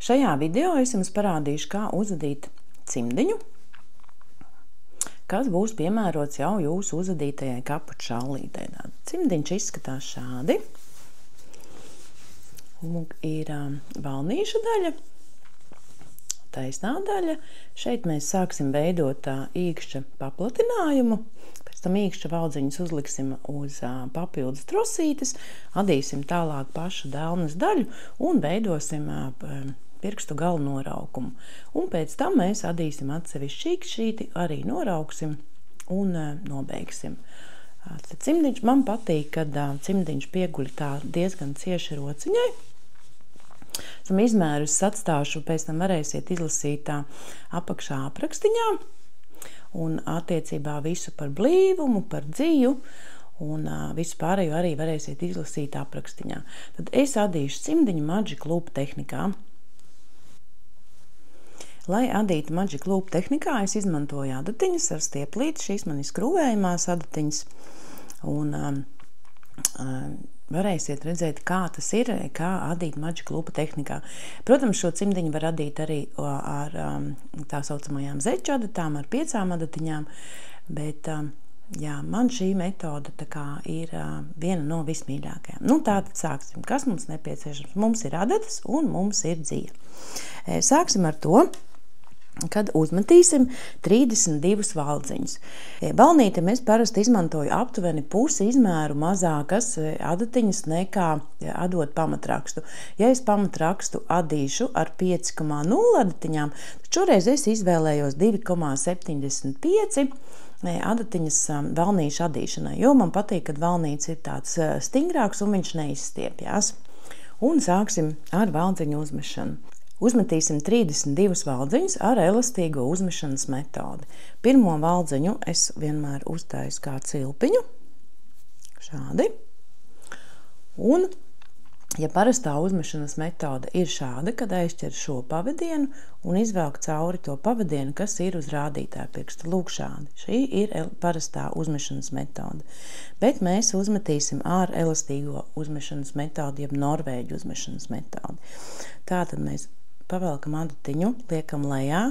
Šajā video es jums parādīšu, kā uzadīt cimdiņu, kas būs piemērots jau jūsu uzadītajai kapuču šallītei. Cimdiņš izskatās šādi. Ir valnīša daļa, taisnā daļa. Šeit mēs sāksim veidot īkšķa paplatinājumu. Pēc tam īkšķa valdziņus uzliksim uz papildus trosītes, adīsim tālāk pašu dēlnes daļu un veidosim pirkstu galu noraukumu. Un pēc tam mēs adīsim atsevišķi īkšķīti, arī norauksim un nobeigsim. Cimdiņš man patīk, kad cimdiņš pieguļ tā diezgan cieši rociņai. Esam izmērus atstāšu, pēc tam varēsiet izlasīt apakšā aprakstiņā un attiecībā visu par blīvumu, par dziju un visu pārējo arī varēsiet izlasīt aprakstiņā. Tad es adīšu cimdiņu Magic Loop tehnikā. Lai adītu Magic Loop tehnikā, es izmantoju adatiņas ar stieplīti. Šīs man ir skrūvējumās adatiņas. Un varēsiet redzēt, kā tas ir, kā adīt Magic Loop tehnikā. Protams, šo cimdiņu var adīt arī ar tā saucamajām zeču adatām, ar 5 adatiņām, bet jā, man šī metode tā kā ir viena no vismīļākajām. Nu, tātad sāksim. Kas mums nepieciešams? Mums ir adatas un mums ir dzija. Sāksim ar to, kad uzmetīsim 32 valdziņus. Valnītēm es parasti izmantoju aptuveni pusi izmēru mazākas adatiņas nekā adot pamatrakstu. Ja es pamatrakstu adīšu ar 5,0 adatiņām, tad šoreiz es izvēlējos 2,75 adatiņas valnīšu adīšanai, jo man patīk, kad valnīts ir tāds stingrāks un viņš neizstiepjās. Un sāksim ar valdziņu uzmešanu. Uzmetīsim 32 valdziņus ar elastīgo uzmešanas metodi. Pirmo valdziņu es vienmēr uztaisu kā cilpiņu, šādi. Un, ja parastā uzmešanas metode ir šāda, kad aizķer šo pavadienu un izvelk cauri to pavadienu, kas ir uz rādītāja pirksta. Lūk, šādi. Šī ir parastā uzmešanas metode. Bet mēs uzmetīsim ar elastīgo uzmešanas metodi, jeb norvēģu uzmešanas metodi. Tātad mēs pavelkam adatiņu, liekam lejā,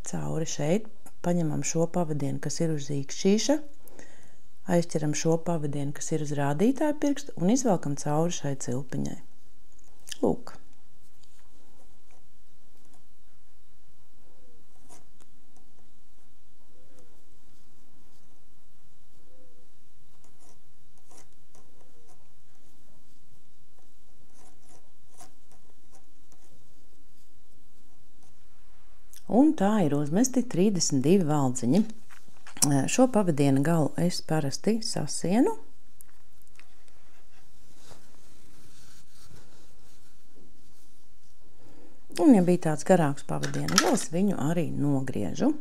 cauri šeit, paņemam šo pavadienu, kas ir uz īkšķīša, aizķeram šo pavadienu, kas ir uz rādītāja pirksta un izvelkam cauri šai cilpiņai. Lūk. Un tā ir uzmesti 32 valdziņi. Šo pavadienu galu es parasti sasienu. Un, ja bija tāds garāks pavadienu gals, viņu arī nogriežu.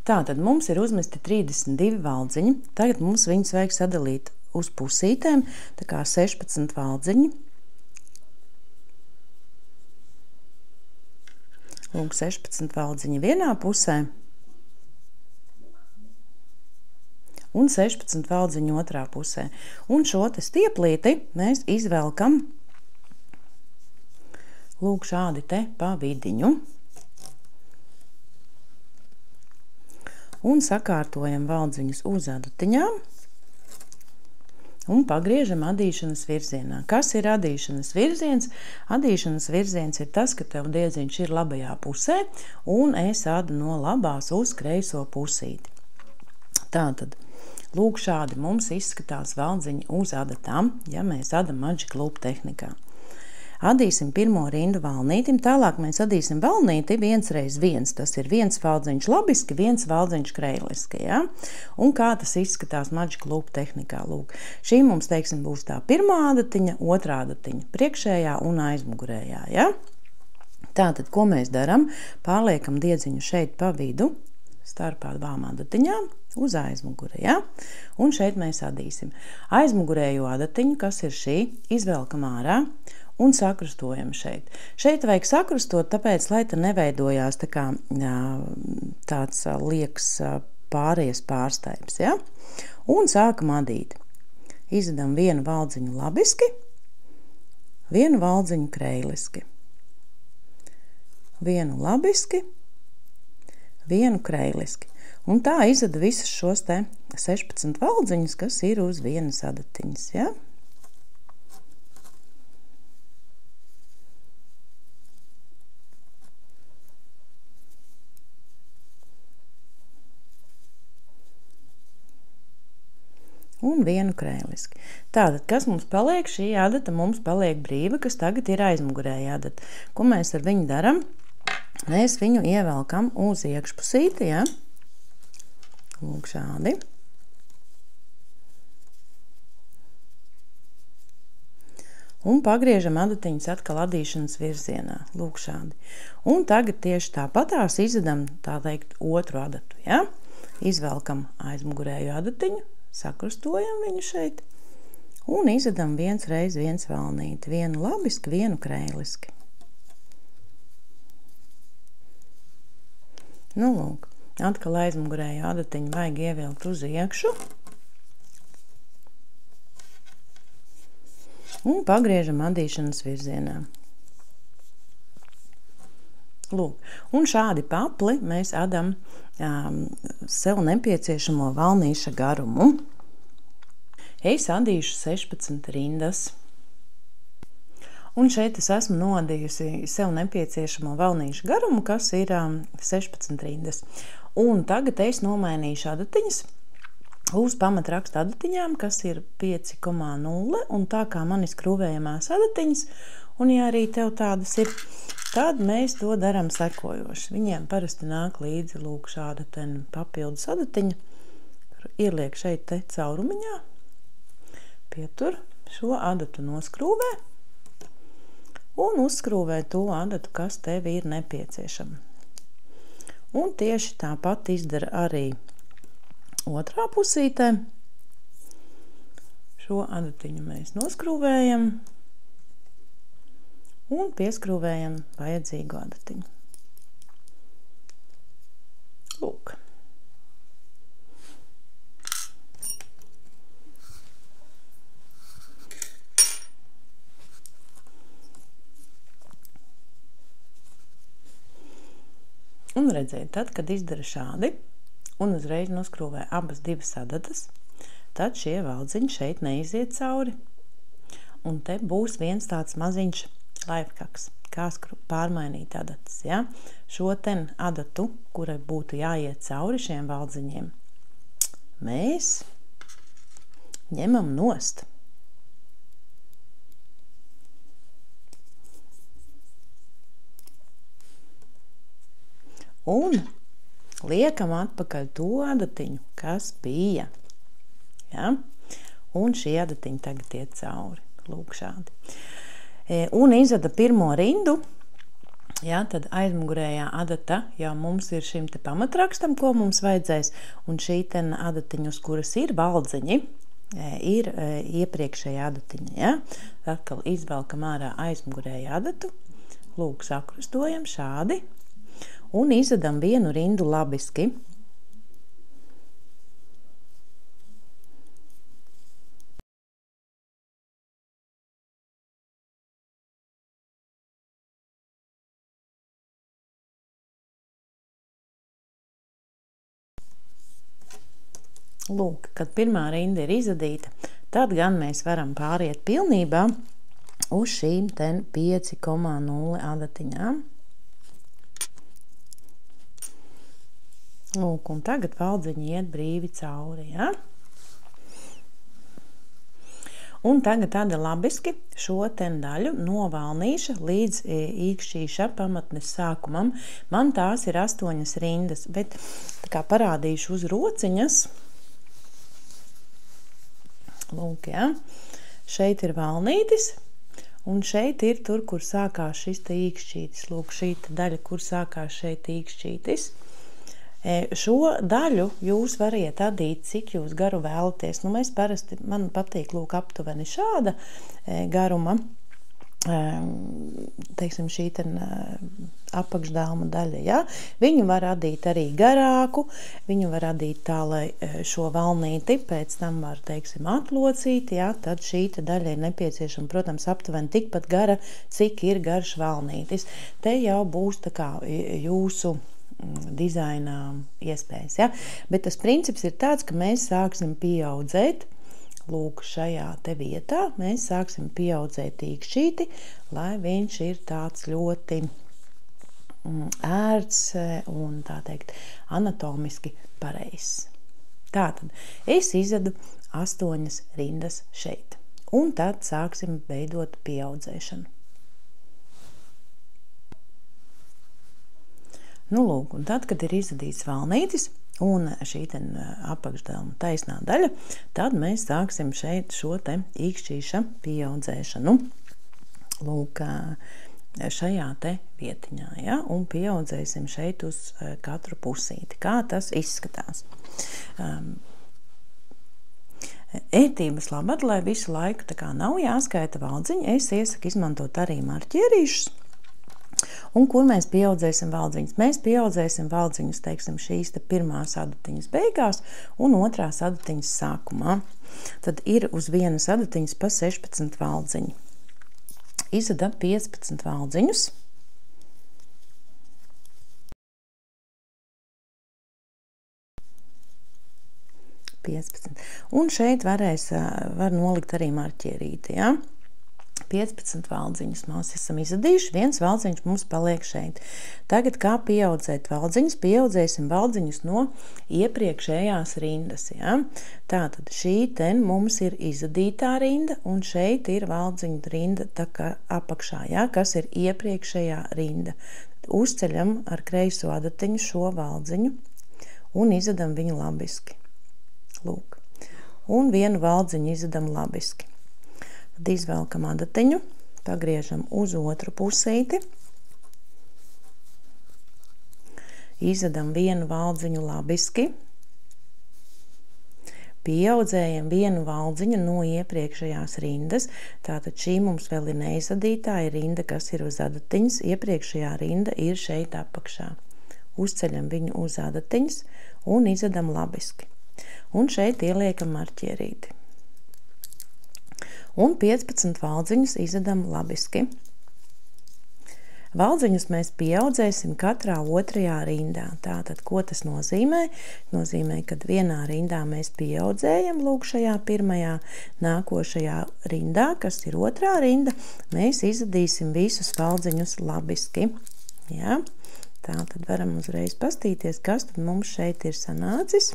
Tātad mums ir uzmesti 32 valdziņi. Tagad mums viņus vajag sadalīt uz pusītēm, tā kā 16 valdziņi. Lūk, 16 valdziņi vienā pusē un 16 valdziņi otrā pusē. Un šo te stieplīti mēs izvelkam lūk šādi te pa vidiņu. Un sakārtojam valdziņus uz adatiņām. Un pagriežam adīšanas virzienā. Kas ir adīšanas virziens? Adīšanas virziens ir tas, ka tev diedziņš ir labajā pusē, un es adu no labās uz kreiso pusīti. Tātad, lūk šādi mums izskatās valdziņi uz adatām, ja mēs adam Magic Loop tehnikā. Adīsim pirmo rindu valnītim, tālāk mēs adīsim valnīti 1x1. Tas ir viens valdziņš labiski, viens valdziņš kreiliski. Ja? Un kā tas izskatās Magic Loop tehnikā? Lūk, šī mums, teiksim, būs tā pirmā adatiņa, otrā adatiņa, priekšējā un aizmugurējā. Ja? Tātad, ko mēs daram? Pārliekam diedziņu šeit pa vidu, starp abām adatiņām, uz aizmuguri. Ja? Un šeit mēs adīsim. Aizmugurējo adatiņu, kas ir šī, izvelkam ārā un sakrustojam šeit. Šeit vajag sakrustot, tāpēc, lai te neveidojās tā kā, tāds liekas pāries pārstaips. Ja? Un sākam adīt. Izvedam vienu valdziņu labiski, vienu valdziņu kreiliski, vienu labiski, vienu kreiliski. Un tā izada visus šos te 16 valdziņus, kas ir uz vienas adatiņas, ja? Un vienu kreiliski. Tātad, kas mums paliek? Šī adata mums paliek brīva, kas tagad ir aizmugurēja adata. Ko mēs ar viņu daram? Mēs viņu ievelkam uz iekšpusīti, ja? Lūk šādi. Un pagriežam adatiņas atkal adīšanas virzienā. Lūk šādi. Un tagad tieši tāpatās izadam, tā teikt, otru adatu, ja? Izvelkam aizmugurēju adatiņu, sakrustojam viņu šeit un izadam viens reiz viens valnīti, vienu labiski, vienu kreiliski. Nu, lūk, atkal aizmugurēju adatiņu vajag ievilkt uz iekšu un pagriežam adīšanas virzienā. Lūk, un šādi papli mēs adam sev nepieciešamo valnīša garumu. Es adīšu 16 rindas. Un šeit es esmu noadījusi sev nepieciešamo valnīša garumu, kas ir 16 rindas. Un tagad es nomainīšu adatiņas uz pamatraksta adatiņām, kas ir 5,0, un tā kā man ir skrūvējamās adatiņas, un ja arī tev tādas ir, tad mēs to daram sekojoši. Viņiem parasti nāk līdzi lūk šāda papildus adatiņa. Ieliek šeit te caurumiņā, pietur šo adatu noskrūvē un uzskrūvē to adatu, kas tev ir nepieciešama. Un tieši tāpat izdara arī otrā pusītē. Šo adatiņu mēs noskrūvējam un pieskrūvējam vajadzīgu adatiņu. Lūk. Un redziet, tad, kad izdara šādi un uzreiz noskrūvē abas divas adatas, tad šie valdziņi šeit neiziet cauri. Un te būs viens tāds maziņš lifehacks, kā pārmainīt adatas, ja? Šo ten adatu, kurai būtu jāiet cauri šiem valdziņiem, mēs ņemam nost. Un liekam atpakaļ to adatiņu, kas bija. Ja? Un šī adatiņa tagad iet cauri. Lūk šādi. Un izada pirmo rindu, ja, tad aizmugurējā adata jau mums ir šim te pamatrakstam, ko mums vajadzēs, un šī ten adatiņa, uz kuras ir valdziņi, ir iepriekšējā adatiņa. Ja? Atkal izvelkam ārā aizmugurējā adatu, lūk sakrustojam šādi, un izadam vienu rindu labiski. Lūk, kad pirmā rinda ir izadīta, tad gan mēs varam pāriet pilnībā uz šīm ten 5,0 adatiņām. Lūk, un tagad valdziņi iet brīvi cauri, ja? Un tagad tāda labiski šo ten daļu no valnīša līdz īkšķīša pamatnes sākumam. Man tās ir 8 rindas, bet tā kā parādīšu uz rociņas. Lūk, ja? Šeit ir valnītis, un šeit ir tur, kur sākās šis te īkšķītis. Lūk, šī daļa, kur sākās šeit īkšķītis. Šo daļu jūs variet adīt, cik jūs garu vēlaties. Nu, mēs parasti, man patīk lūk aptuveni šāda garuma teiksim, šī apakšdāma daļa, ja? Viņu var radīt arī garāku, viņu var radīt tā, lai šo valnīti pēc tam var, teiksim, atlocīt, ja? Tad šī daļa ir nepieciešama, protams, aptuveni tikpat gara, cik ir garš valnītis. Te jau būs tā kā jūsu dizaina iespējas, ja? Bet tas princips ir tāds, ka mēs sāksim pieaudzēt. Lūk, šajā te vietā mēs sāksim pieaudzēt īkšķīti, lai viņš ir tāds ļoti ērts un, tā teikt, anatomiski pareizs. Tātad es izvedu 8 rindas šeit, un tad sāksim veidot pieaudzēšanu. Nu, lūk, un tad, kad ir izvadīts valnītis, un šī apakšdāma taisnā daļa, tad mēs sāksim šeit šo te īkšķīša pieaudzēšanu. Lūk, šajā te vietiņā, ja? Un pieaudzēsim šeit uz katru pusīti. Kā tas izskatās? Ērtības labad, lai visu laiku tā kā nav jāskaita valdziņi, es iesaku izmantot arī marķierīšus. Un kur mēs pieaudzēsim valdziņus? Mēs pieaudzēsim valdziņus, teiksim, šīs te pirmās adatiņas beigās un otrās adatiņas sākumā. Tad ir uz vienas adatiņas pa 16 valdziņi. Izveda 15 valdziņus. Un šeit var nolikt arī marķierīti, ja? 15 valdziņus mēs esam izadījuši, viens valdziņš mums paliek šeit. Tagad kā pieaudzēt valdziņus? Pieaudzēsim valdziņus no iepriekšējās rindas. Ja? Tātad šī ten mums ir izadītā rinda, un šeit ir valdziņu rinda tā kā apakšā, ja? Kas ir iepriekšējā rinda. Uzceļam ar kreiso adatiņu šo valdziņu un izadam viņu labiski. Lūk. Un vienu valdziņu izadam labiski. Tad izvelkam adatiņu, pagriežam uz otru pusīti, izadam vienu valdziņu labiski, pieaudzējam vienu valdziņu no iepriekšējās rindas, tātad šī mums vēl ir neizadītā, ir rinda, kas ir uz adatiņas, iepriekšējā rinda ir šeit apakšā. Uzceļam viņu uz adatiņas un izadam labiski. Un šeit ieliekam marķierīti. Un 15 valdziņus izadam labiski. Valdziņus mēs pieaudzēsim katrā otrajā rindā. Tātad, ko tas nozīmē? Nozīmē, ka vienā rindā mēs pieaudzējam, lūk, šajā pirmajā, nākošajā rindā, kas ir otrā rinda, mēs izadīsim visus valdziņus labiski. Ja? Tātad varam uzreiz pastīties, kas tad mums šeit ir sanācis.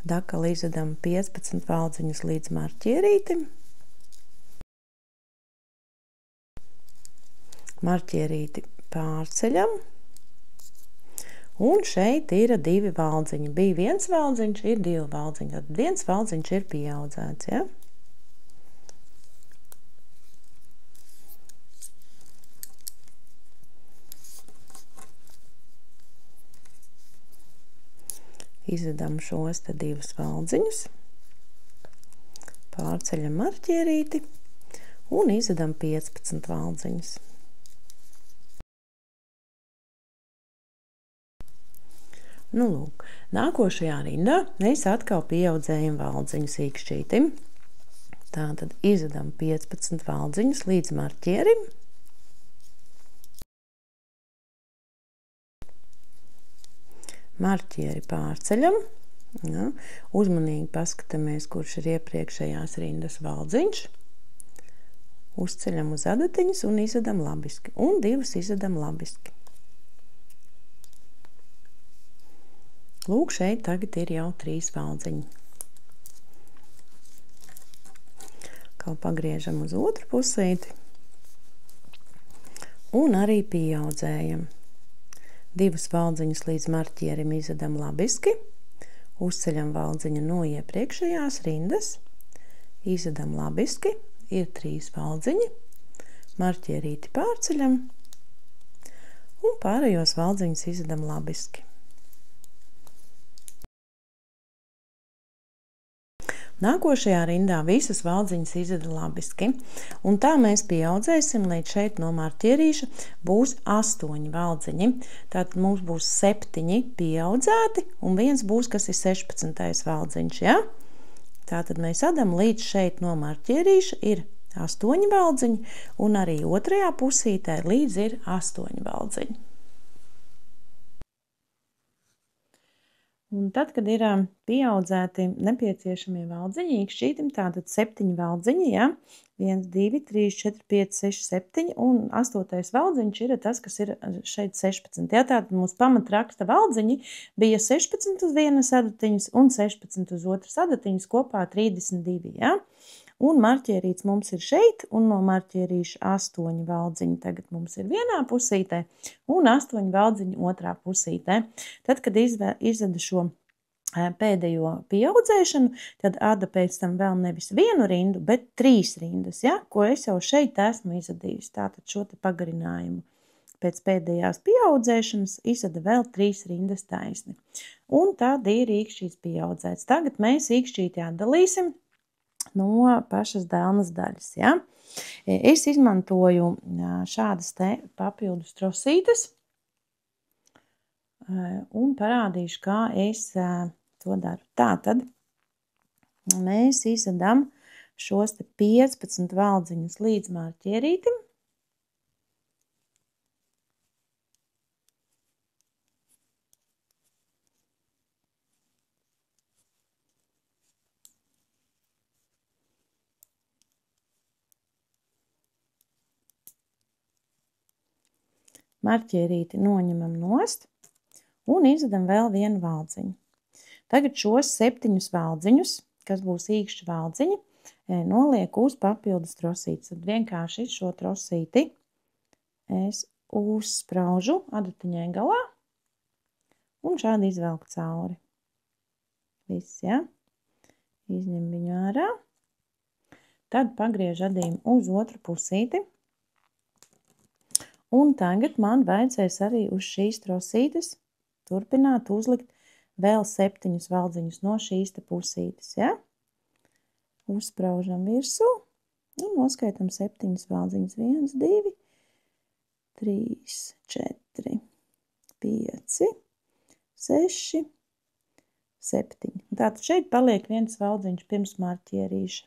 Tad atkal izadam 15 valdziņus līdz marķierītim. Marķierīti pārceļam, un šeit ir 2 valdziņi. Bija viens valdziņš, ir 2 valdziņi, tad viens valdziņš ir pieaudzēts, ja? Izvedam šos te 2 valdziņus, pārceļam marķierīti un izvedam 15 valdziņus. Nu, lūk, nākošajā rindā mēs atkal pieaudzējam valdziņus īkšķītim. Tātad izvedam 15 valdziņus līdz marķierim. Marķieri pārceļam. Ja, uzmanīgi paskatāmies, kurš ir iepriekšējās rindas valdziņš. Uzceļam uz adatiņas un izvedam labiski. Un 2 izvedam labiski. Lūk, šeit tagad ir jau 3 valdziņi. Kā pagriežam uz otru pusīti. Un arī pieaudzējam. 2 valdziņus līdz marķierim izvedam labiski. Uzceļam valdziņu no iepriekšējās rindas. Izvedam labiski. Ir 3 valdziņi. Marķierīti pārceļam. Un pārējos valdziņus izvedam labiski. Nākošajā rindā visas valdziņas izveda labiski, un tā mēs pieaudzēsim, līdz šeit no marķierīša būs 8 valdziņi. Tātad mums būs 7 pieaudzēti, un viens būs, kas ir 16. valdziņš, ja? Tātad mēs adam līdz šeit no marķierīša ir 8 valdziņi, un arī otrajā pusītē līdz ir 8 valdziņi. Un tad, kad ir pieaudzēti nepieciešamie valdziņi, īkšķītim, tātad 7 valdziņi, ja? 1, 2, 3, 4, 5, 6, 7, un 8. valdziņš ir tas, kas ir šeit 16. Ja? Tātad mums pamatraksta valdziņi bija 16 uz vienas adatiņas un 16 uz otras adatiņas, kopā 32, ja? Un marķierīts mums ir šeit, un no marķierīša 8 valdziņi tagad mums ir vienā pusītē, un 8 valdziņi otrā pusītē. Tad, kad izveda šo pēdējo pieaudzēšanu, tad ada pēc tam vēl nevis 1 rindu, bet 3 rindas, ja? Ko es jau šeit esmu izadījusi. Tātad šo te pagarinājumu pēc pēdējās pieaudzēšanas izveda vēl 3 rindas taisni. Un tad ir īkšķīts pieaudzēts. Tagad mēs īkšķīti atdalīsim no pašas dēlnas daļas, ja? Es izmantoju šādas te papildus trosītes un parādīšu, kā es to daru. Tātad mēs izvedam šos te 15 valdziņus līdz marķierītim. Marķierīti noņemam nost un izvedam vēl 1 valdziņu. Tagad šos 7 valdziņus, kas būs īkšķi valdziņi, nolieku uz papildus trosītes. Tad vienkārši šo trosīti es uzspraužu adatiņai galā un šādi izvelku cauri. Viss, ja? Izņem viņu ārā. Tad pagriež adīm uz otru pusīti. Un tagad man vajadzēs arī uz šīs trosītes turpināt uzlikt vēl 7 valdziņus no šīs te pusītes, ja? Uzspraužam virsū un noskaitam 7 valdziņus. 1, 2, 3, 4, 5, 6, 7. Tātad šeit paliek 1 valdziņš pirms marķierīša.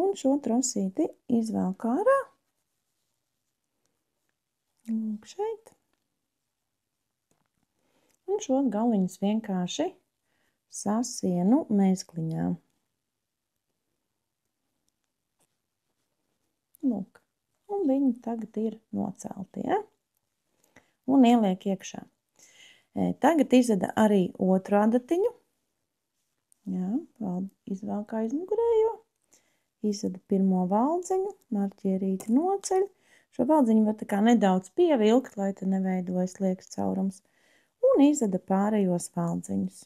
Un šo trosīti izvelk ārā. Lūk šeit. Un šo galiņus vienkārši sasienu mezgliņā. Lūk. Un viņi tagad ir nocelti, ja? Un ieliek iekšā. Tagad izveda arī otru adatiņu. Jā, izvelk aizmugurējo. Izveda pirmo valdziņu, marķierīti noceļ. Šo valdziņu var tā kā nedaudz pievilkt, lai te neveidojas liekas caurums. Un izveda pārējos valdziņus.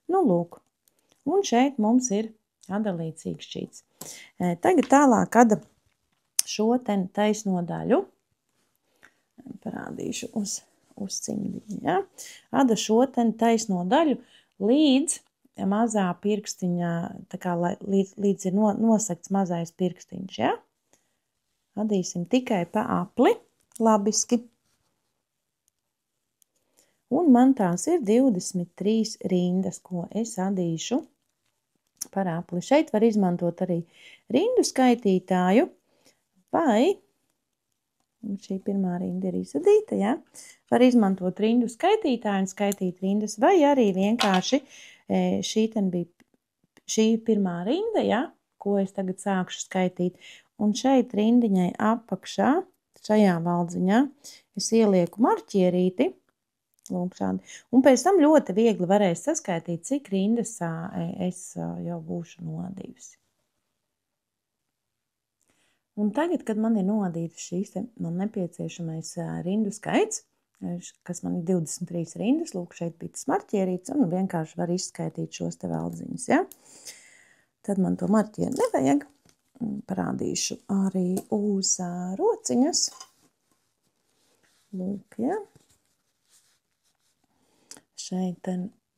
Nu, lūk. Un šeit mums ir adalīts īkšķīts. Tagad tālāk ada šo ten taisno daļu. Parādīšu uz cimdiņu, ja? Ada šo ten taisno daļu līdz mazā pirkstiņā, tā kā līdz ir nosegts mazais pirkstiņš, ja? Adīsim tikai pa apli, labiski. Un man tās ir 23 rindas, ko es adīšu par apli. Šeit var izmantot arī rindu skaitītāju, vai, šī pirmā rinda ir izadīta, ja? Var izmantot rindu skaitītāju un skaitīt rindas, vai arī vienkārši šī pirmā rinda, ja? Ko es tagad sākšu skaitīt. Un šeit rindiņai apakšā, šajā valdziņā, es ielieku marķierīti, lūk šādi. Un pēc tam ļoti viegli varēs saskaitīt, cik rindas es jau būšu noadījusi. Un tagad, kad man ir noadīts šīs man nepieciešamais rindu skaits, kas man ir 23 rindas, lūk, šeit bija tas marķierīts, un vienkārši var izskaitīt šos te veldziņus, ja? Tad man to marķieri nevajag. Parādīšu arī uz rociņas. Lūk, ja? Šeit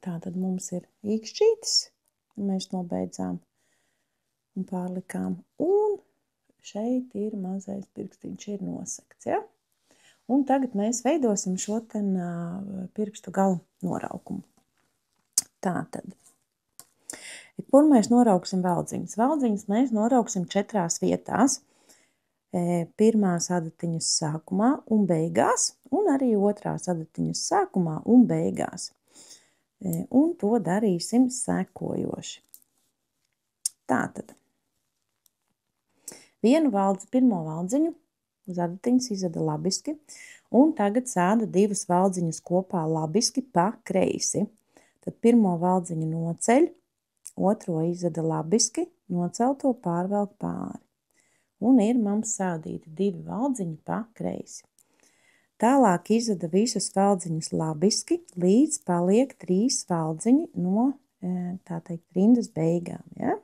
tātad mums ir īkšķītis, mēs nobeidzām un pārlikām, un šeit ir mazais pirkstiņš ir nosegts, ja? Un tagad mēs veidosim šo pirkstu galu noraukumu. Tātad, kur mēs norauksim veldziņus? Veldziņus mēs norauksim 4 vietās. Pirmās adatiņas sākumā un beigās, un arī otrās adatiņas sākumā un beigās. Un to darīsim sekojoši. Tātad, pirmo veldziņu uz adatiņas izveda labiski, un tagad sēda 2 veldziņas kopā labiski pa kreisi. Tad pirmo veldziņu noceļ, otro izveda labiski, nocelto pārvelk pāri. Un ir mums sādīti 2 veldziņi pa kreisi. Tālāk izveda visas veldziņas labiski, līdz paliek 3 veldziņi no, tā teikt, rindas beigām, ja?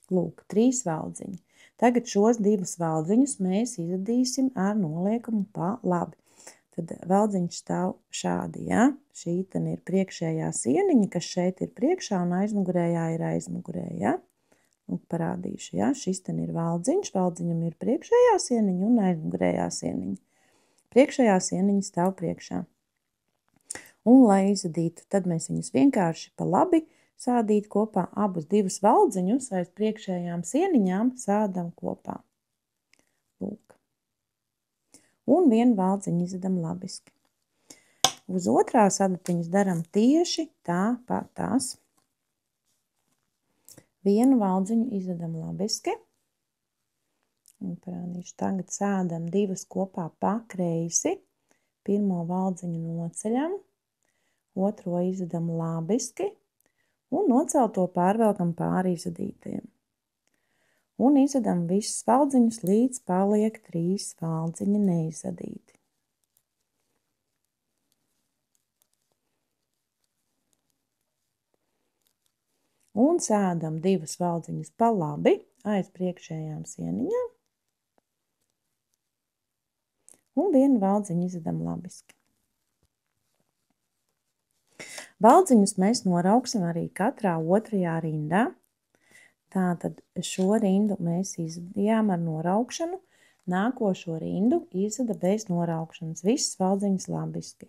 Lūk, 3 veldziņi. Tagad šos 2 veldziņus mēs izvadīsim ar noliekumu pa labi. Tad veldziņš stāv šādi, ja? Šī ir priekšējā sieniņa, kas šeit ir priekšā, un aizmugurējā ir aizmugurē, ja? Lūk, parādīšu, ja? Šis ir veldziņš, veldziņam ir priekšējā sieniņa un aizmugurējā sieniņa. Priekšējā sieniņa stāv priekšā. Un, lai izvadītu, tad mēs viņus vienkārši pa labi sādīt kopā, abus 2 veldziņus aiz priekšējām sieniņām sādam kopā. Lūk. Un 1 veldziņu izvedam labiski. Uz otrās adatiņas daram tieši tāpatās. 1 veldziņu izvedam labiski. Un parādīšu, tagad sādam 2 kopā pa kreisi. Pirmo veldziņu noceļam, otro izvedam labiski. Un nocelto pārvelkam pāri izvadītajiem. Un izvedam visus veldziņus, līdz paliek 3 veldziņi neizvadīti. Un sēdam 2 veldziņus pa labi aiz priekšējām sieniņām. Un 1 veldziņu izvedam labiski. Veldziņus mēs norauksim arī katrā otrajā rindā. Tātad šo rindu mēs izvadījām ar noraukšanu, nākošo rindu izvada bez noraukšanas, visas veldziņas labiski.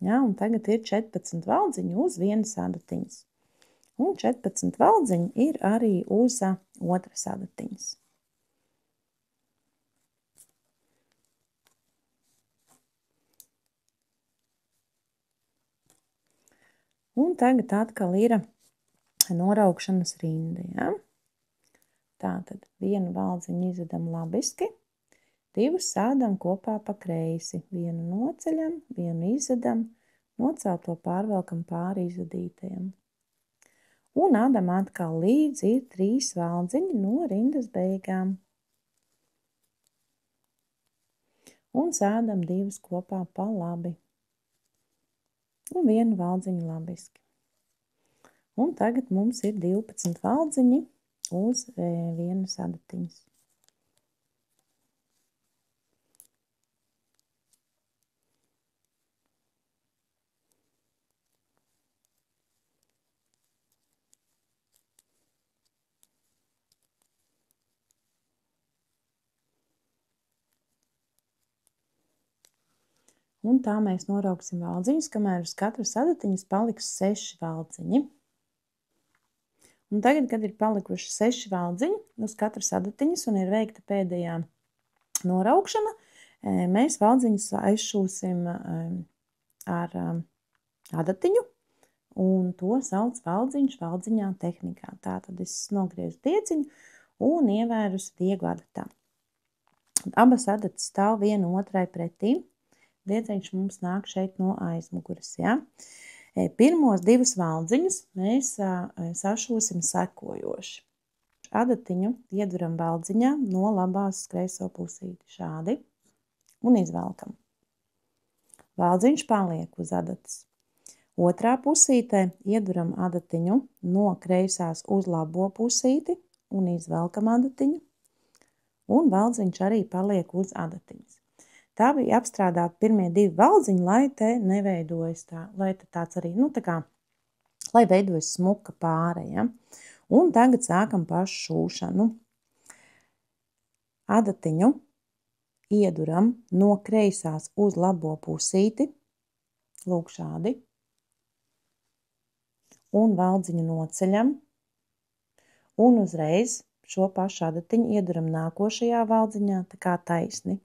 Ja, un tagad ir 14 veldziņi uz 1 adatiņas. Un 14 veldziņi ir arī uz otras adatiņas. Un tagad atkal ir noraukšanas rinda, ja? Tātad 1 veldziņu izvedam labiski, 2 sādam kopā pa kreisi, 1 noceļam, 1 izvedam, nocelto pārvelkam pāri izvadītajiem. Un adam atkal līdz ir 3 veldziņi no rindas beigām. Un sādam 2 kopā pa labi. Un 1 veldziņu labiski. Un tagad mums ir 12 veldziņi uz 1 adatiņas. Un tā mēs norauksim veldziņus, kamēr uz katras adatiņas paliks 6 veldziņi. Un tagad, kad ir palikuši 6 veldziņi uz katras adatiņas un ir veikta pēdējā noraukšana, mēs veldziņus aizšūsim ar adatiņu, un to sauc veldziņš veldziņā tehnikā. Tātad es nogriezu dieciņu un ievērusi diegu adatā. Abas adatas stāv viena otrai pretī. Diedzeņš mums nāk šeit no aizmuguras, ja? Pirmos 2 veldziņus mēs sašūsim sekojoši. adatiņu ieduram valdziņā no labās uz kreiso pusīti. Šādi. Un izvelkam. Valdziņš paliek uz adatas. Otrā pusītē ieduram adatiņu no kreisās uz labo pusīti un izvelkam adatiņu. Un valdziņš arī paliek uz adatiņas. Tā bija apstrādāta pirmie 2 valdziņi, lai te neveidojas tā, lai te tāds arī, lai veidojas smuka pāre, ja? Un tagad sākam pašu šūšanu. Adatiņu ieduram no kreisās uz labo pusīti, lūk šādi, un valdziņu noceļam, un uzreiz šo pašu adatiņu ieduram nākošajā valdziņā, tā kā taisni,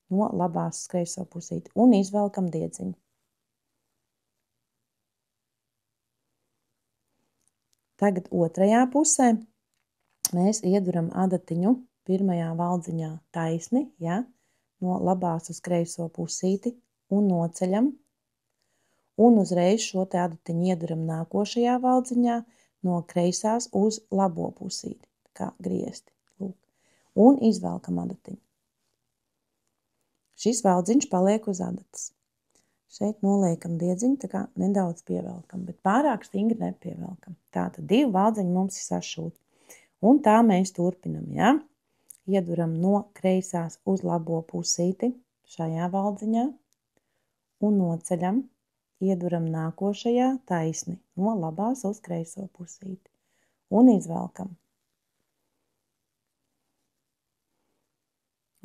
no labās uz kreiso pusīti, un izvelkam diedziņu. Tagad otrajā pusē mēs ieduram adatiņu pirmajā valdziņā taisni, ja, no labās uz kreiso pusīti un noceļam, un uzreiz šo te adatiņu ieduram nākošajā valdziņā no kreisās uz labo pusīti, kā griezti, lūk, un izvelkam adatiņu. Šis valdziņš paliek uz adatas. Šeit noliekam diedziņu, tā kā nedaudz pievelkam, bet pārāk stingri nepievelkam. Tātad 2 valdziņi mums ir sašūti. Un tā mēs turpinam, ja? Ieduram no kreisās uz labo pusīti šajā valdziņā un noceļam, ieduram nākošajā taisni no labās uz kreiso pusīti un izvelkam.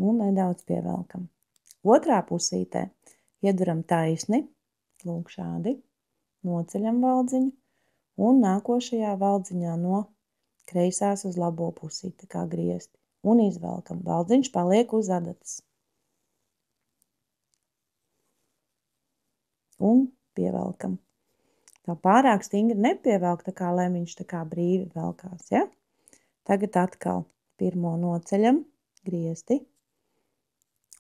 Un nedaudz pievelkam. Otrā pusītē ieduram taisni, lūk šādi, noceļam valdziņu un nākošajā valdziņā no kreisās uz labo pusīti, kā griezti, un izvelkam. Valdziņš paliek uz adatas. Un pievelkam. Tā pārāk stingri nepievelk, tā kā, lai viņš tā kā brīvi velkās, ja? Tagad atkal pirmo noceļam, griezti,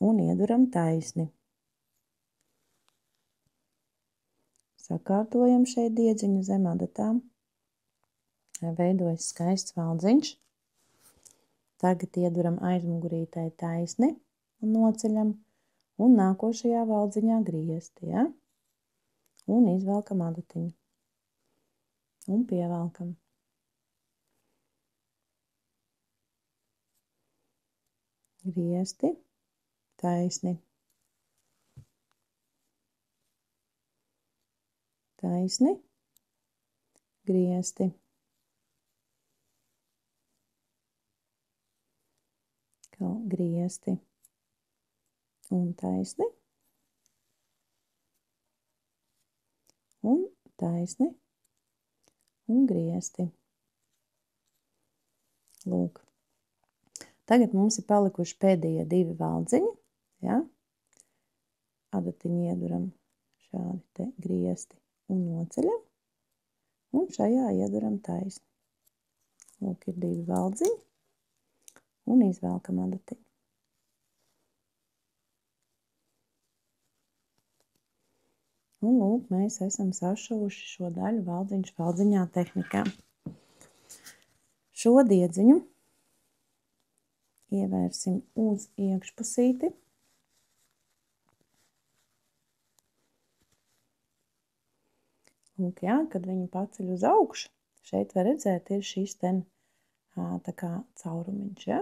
un ieduram taisni. Sakārtojam šeit diedziņu zem adatām. Veidojas skaists valdziņš. Tagad ieduram aizmugurītē taisni un noceļam, un nākošajā valdziņā griezti, ja? Un izvelkam adatiņu. Un pievelkam. Griezti, taisni. Taisni, griezti. Griezti un taisni. Un taisni un griezti. Lūk. Tagad mums ir palikuši pēdējie 2 valdziņi, ja? Adatiņu ieduram šādi te griezti un noceļam, un šajā ieduram taisni. Lūk, ir 2 valdziņi, un izvelkam adatiņu. Un lūk, mēs esam sašuvuši šo daļu valdziņš valdziņā tehnikā. Šo diedziņu ievērsim uz iekšpusīti. Lūk, jā, kad viņu paceļ uz augšu, šeit var redzēt, ir šīs ten tā kā caurumiņš, ja?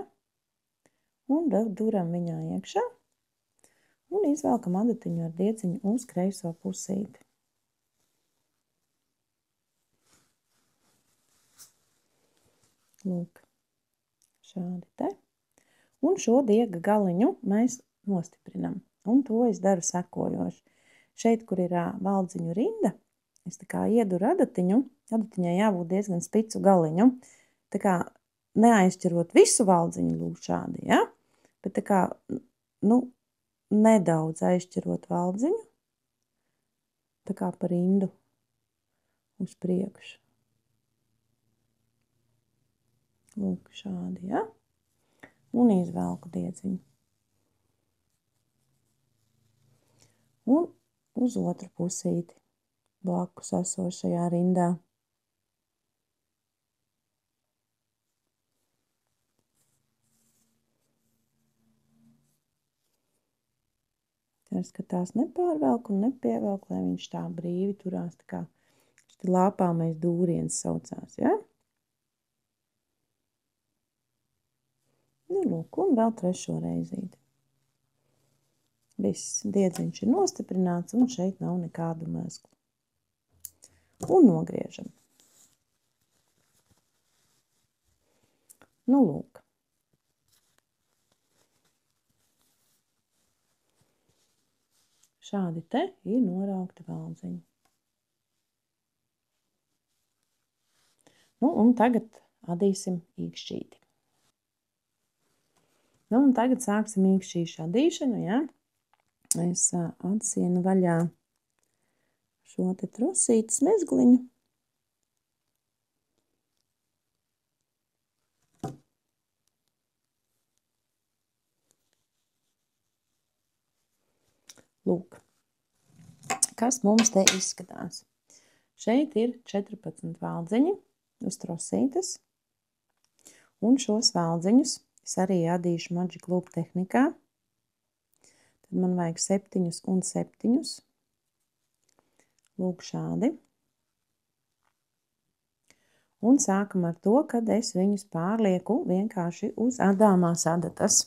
Un duram viņā iekšā un izvelkam adatiņu ar diedziņu uz kreiso pusīti. Lūk, šādi te. Un šo diega galiņu mēs nostiprinam. Un to es daru sekojoši. Šeit, kur ir valdziņu rinda, es tā kā ieduru adatiņu. Adatiņai jābūt diezgan spicu galiņu. Tā kā neaizķirot visu valdziņu lūk šādi, ja? Bet tā kā, nedaudz aizķirot valdziņu. Tā kā pa rindu uz priekšu. Lūk šādi, ja? Un izvelku diedziņu. Un uz otru pusīti blakus esošajā rindā. Ceras, ka tās nepārvelk un nepievelk, lai viņš tā brīvi turās, tā kā lāpāmais dūriens saucās, ja? Nu, lūk, un vēl trešo reizīti. Viss diedziņš ir nostiprināts un šeit nav nekādu mēsklu. Un nogriežam. Nu, lūk. Šādi te ir noraukti valdziņi. Nu, un tagad adīsim īkšķīti. Nu, un tagad sāksim īkšķīšu adīšanu, ja? Es atsienu vaļā šo te trosītes mezgliņu. Lūk, kas mums te izskatās. Šeit ir 14 valdziņi uz trosītes, un šos valdziņus es arī adīšu Magic Loop tehnikā. Tad man vajag 7 un 7. Lūk šādi. Un sākam ar to, kad es viņus pārlieku vienkārši uz adāmās adatas.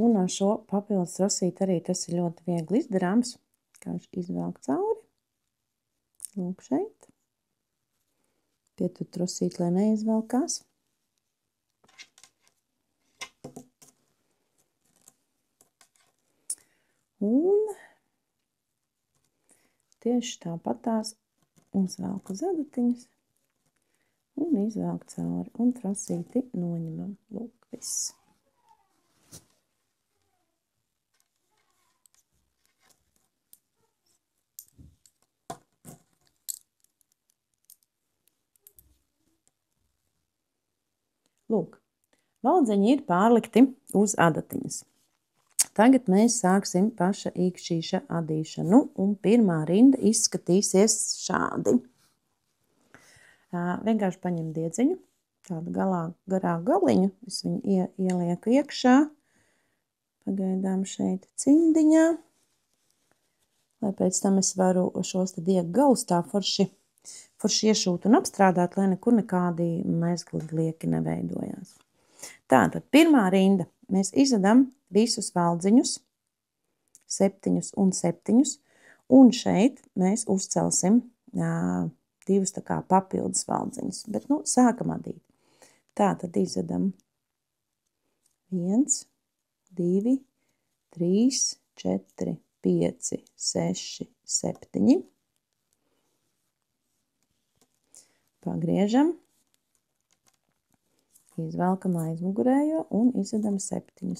Un ar šo papildus trosīti arī tas ir ļoti viegli izdarāms. Vienkārši izvelk cauri. Lūk šeit. Pietur trosīti, lai neizvelkās. Un tieši tāpatās uzvelku uz adatiņas un izvelk cauri. Un trosīti noņemam. Lūk, viss. Lūk, valdziņi ir pārlikti uz adatiņas. Tagad mēs sāksim paša īkšķīša adīšanu, un pirmā rinda izskatīsies šādi. Vienkārši paņem diedziņu, tādu garā galiņu, es viņu ielieku iekšā, pagaidām šeit cimdiņā, lai pēc tam es varu šos te diegu galus tā forši iešūt un apstrādāt, lai nekur nekādi mezgli lieki neveidojās. Tātad pirmā rinda. Mēs izvedam visus valdziņus, 7 un 7, un šeit mēs uzcelsim divus tā kā papildus valdziņus, bet nu sākam adīt. Tātad izvedam 1, 2, 3, 4, 5, 6, 7. Pagriežam, izvelkam aizmugurējo un izvedam 7.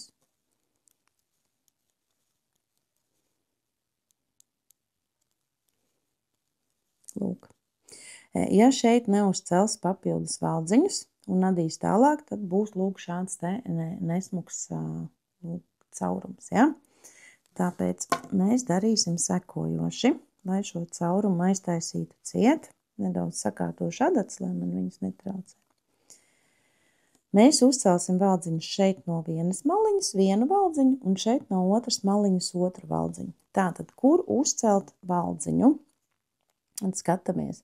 Lūk. Ja šeit neuzcels papildus valdziņus un adīs tālāk, tad būs lūk šāds te nesmuks caurums, ja? Tāpēc mēs darīsim sekojoši, lai šo caurumu aiztaisītu ciet. Nedaudz sakārtošu adatas, lai man viņas netraucē. Mēs uzcelsim valdziņus šeit no vienas maliņas, vienu valdziņu, un šeit no otras maliņas otru valdziņu. Tātad, kur uzcelt valdziņu? Un skatāmies.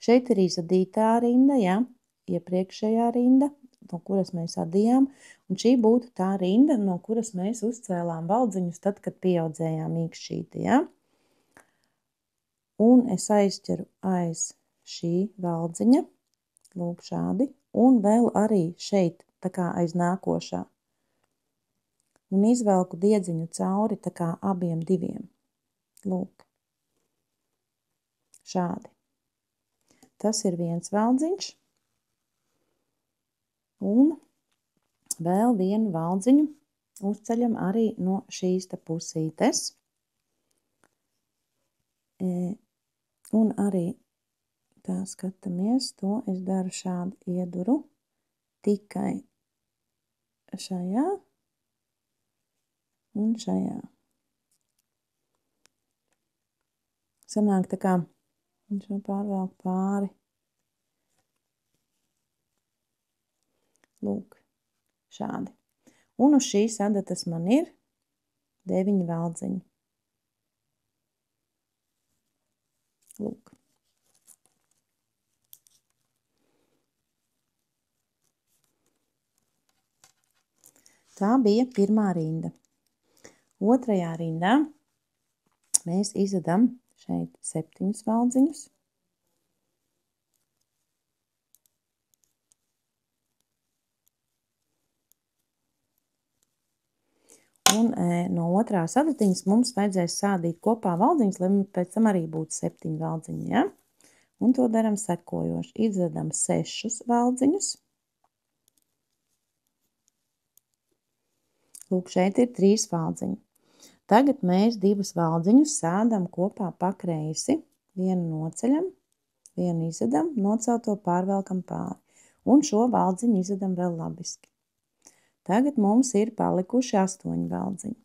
Šeit ir izadītā rinda, ja? Iepriekšējā rinda, no kuras mēs adījām, un šī būtu tā rinda, no kuras mēs uzcēlām valdziņus tad, kad pieaudzējām īkšķīti, ja? Un es aizķeru aiz šī valdziņa, lūk šādi, un vēl arī šeit, tā kā aiz nākošā. Un izvelku diedziņu cauri, tā kā abiem diviem. Lūk. Šādi. Tas ir viens valdziņš. Un vēl vienu valdziņu uzceļam arī no šīs te pusītes. Un arī tā skatāmies, to es daru šādu ieduru tikai šajā un šajā. Sanāk tā kā šo pārvelku pāri. Lūk, šādi. Un uz šīs adatas man ir 9 valdziņi. Lūk. Tā bija pirmā rinda. Otrajā rindā mēs izvedam šeit 7 valdziņus. Un no otrās adatiņas mums vajadzēs sādīt kopā valdziņus, lai pēc tam arī būtu 7 valdziņi, ja? Un to daram sekojoši. Izvedam 6 valdziņus. Lūk, šeit ir 3 valdziņi. Tagad mēs 2 valdziņus sādam kopā pa kreisi. Vienu noceļam, vienu izvedam, nocelto pārvelkam pāri. Un šo valdziņu izvedam vēl labiski. Tagad mums ir palikuši 8 valdziņi.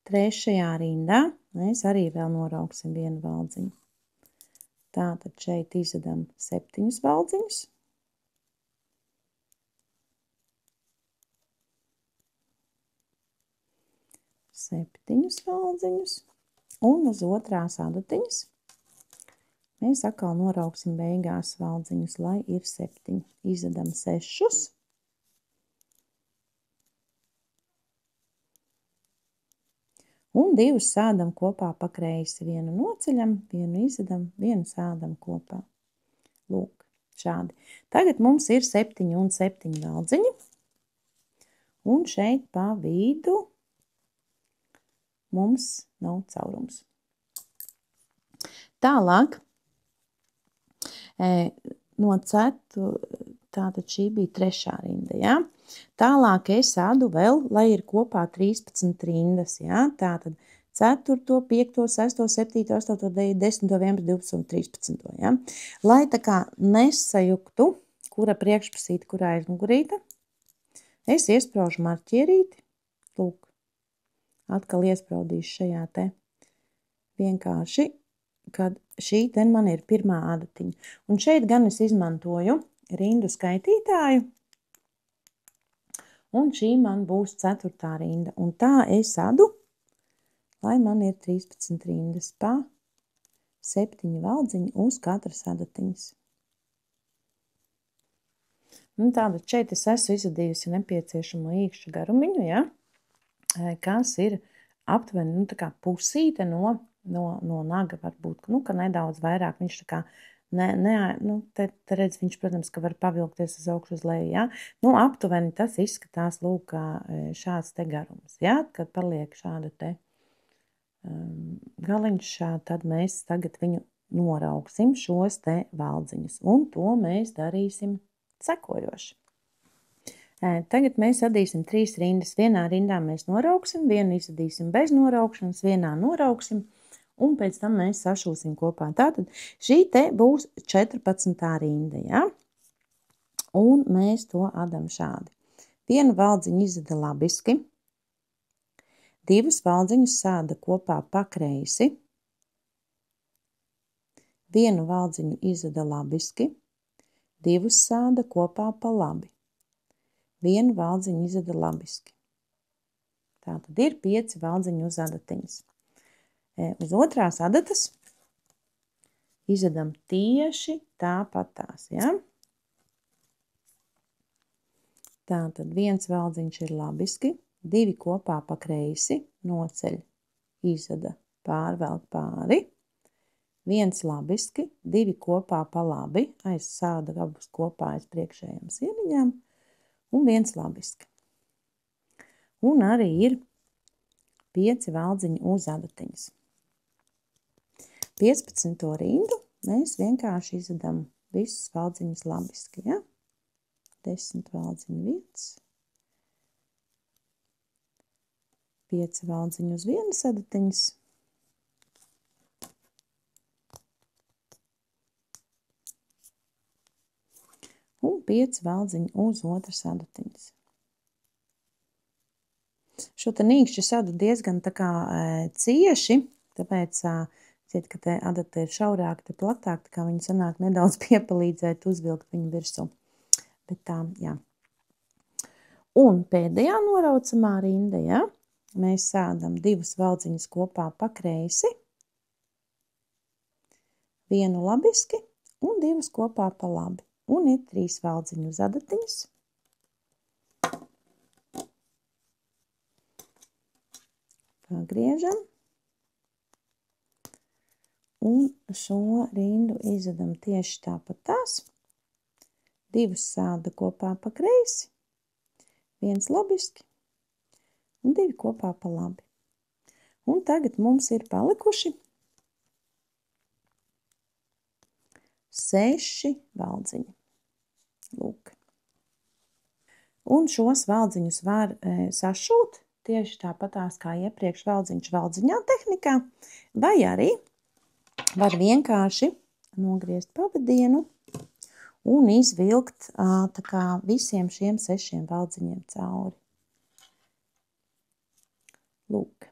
Trešajā rindā mēs arī vēl norauksim vienu valdziņu. Tātad šeit izvedam 7 valdziņus. 7 valdziņus, un uz otrās adatiņas mēs atkal norauksim beigās valdziņus, lai ir 7. Izvedam 6. Un 2 sādam kopā pa kreisi. Vienu noceļam, vienu izvedam, vienu sādam kopā. Lūk, šādi. Tagad mums ir 7 un 7 valdziņi. Un šeit pa vidu mums nav caurums. Tālāk, no 4, tātad šī bija 3. rinda, ja? Tālāk es sādu vēl, lai ir kopā 13 rindas, ja? Tātad 4., 5., 6., 7., 8., 9., 10., 11., 12. un 13. Ja? Lai tā kā nesajuktu, kura priekšpusīte, kurā ir mugurīte, es iespraužu marķierīti, lūk, atkal iespraudīšu šajā te vienkārši, kad šī te man ir pirmā adatiņa. Un šeit gan es izmantoju rindu skaitītāju, un šī man būs 4. rinda. Un tā es adu, lai man ir 13 rindas pa 7 valdziņi uz katras adatiņas. Un tātad šeit es esmu izvadījusi nepieciešamo īkšķa garumiņu, ja? Kas ir aptuveni, nu, tā kā pusīte no naga varbūt, nu, ka nedaudz vairāk viņš tā kā, nu, te redz, viņš, protams, ka var pavilkties uz augšu uz leju, ja? Nu, aptuveni tas izskatās, lūk, kā šāds te garums, ja? Kad paliek šāda te galiņš šādi, tad mēs tagad viņu norauksim šos te valdziņus, un to mēs darīsim sekojoši. Tagad mēs adīsim 3 rindas. Vienā rindā mēs norauksim, vienu izadīsim bez noraukšanas, vienā norauksim, un pēc tam mēs sašūsim kopā. Tātad šī te būs 14. rinda, ja? Un mēs to adam šādi. Vienu valdziņu izada labiski, 2 valdziņus sāda kopā pa kreisi, vienu valdziņu izada labiski, 2 sāda kopā pa labi. Vienu valdziņu izveda labiski. Tā tad ir 5 valdziņu uz adatiņas. Uz otrās adatas izvedam tieši tāpatās, ja? Tā tad 1 valdziņš ir labiski, 2 kopā pa kreisi, noceļ, izveda, pārvelk pāri, 1 labiski, 2 kopā pa labi, aiz sāda abus kopā aiz priekšējām sieniņām, un 1 labiski. Un arī ir 5 valdziņi uz adatiņas. 15. rindu mēs vienkārši izvedam visus valdziņus labiski, ja? 10 valdziņu 1, 5 valdziņu uz 1 adatiņas, un 5 valdziņu uz otras adatiņas. Šo te nīkšķi sadu diezgan tā kā cieši, tāpēc, ka te adata ir šaurāka, te platāk, tā kā viņi sanāk nedaudz piepalīdzēt uzvilkt viņu virsū. Bet tā, jā. Un pēdējā noraucamā rinda, ja, mēs sēdam 2 valdziņus kopā pa kreisi, 1 labiski un 2 kopā pa labi. Un ir 3 valdziņu uz adatiņas. Pagriežam. Un šo rindu izvedam tieši tāpat tās. 2 sēda kopā pa kreisi, 1 labiski un 2 kopā pa labi. Un tagad mums ir palikuši 6 valdziņi. Lūk. Un šos valdziņus var sašūt tieši tāpatās kā iepriekš valdziņš valdziņā tehnikā, vai arī var vienkārši nogriezt pavadienu un izvilkt tā kā visiem šiem 6 valdziņiem cauri. Lūk.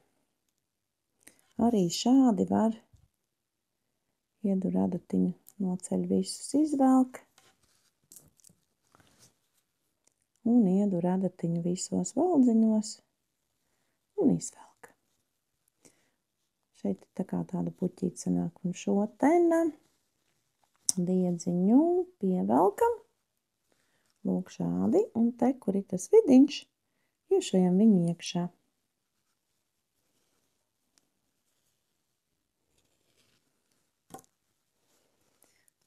Arī šādi var iedur adatiņu, noceļ visus izvelk un iedur adatiņu visos valdziņos un izvelk. Šeit tā kā tāda puķīte sanāk, un šo tena diedziņu pievelkam, lūk šādi, un te, kur ir tas vidiņš, iešojam viņu iekšā.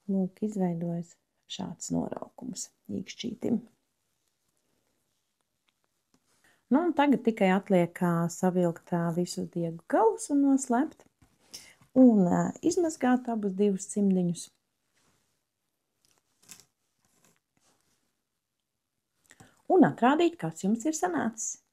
Lūk, izveidojas šāds noraukums īkšķītim. Nu, un tagad tikai atliek savilkt visus diegu galus un noslēpt un izmazgāt abus 2 cimdiņus. Un atrādīt, kas jums ir sanācis.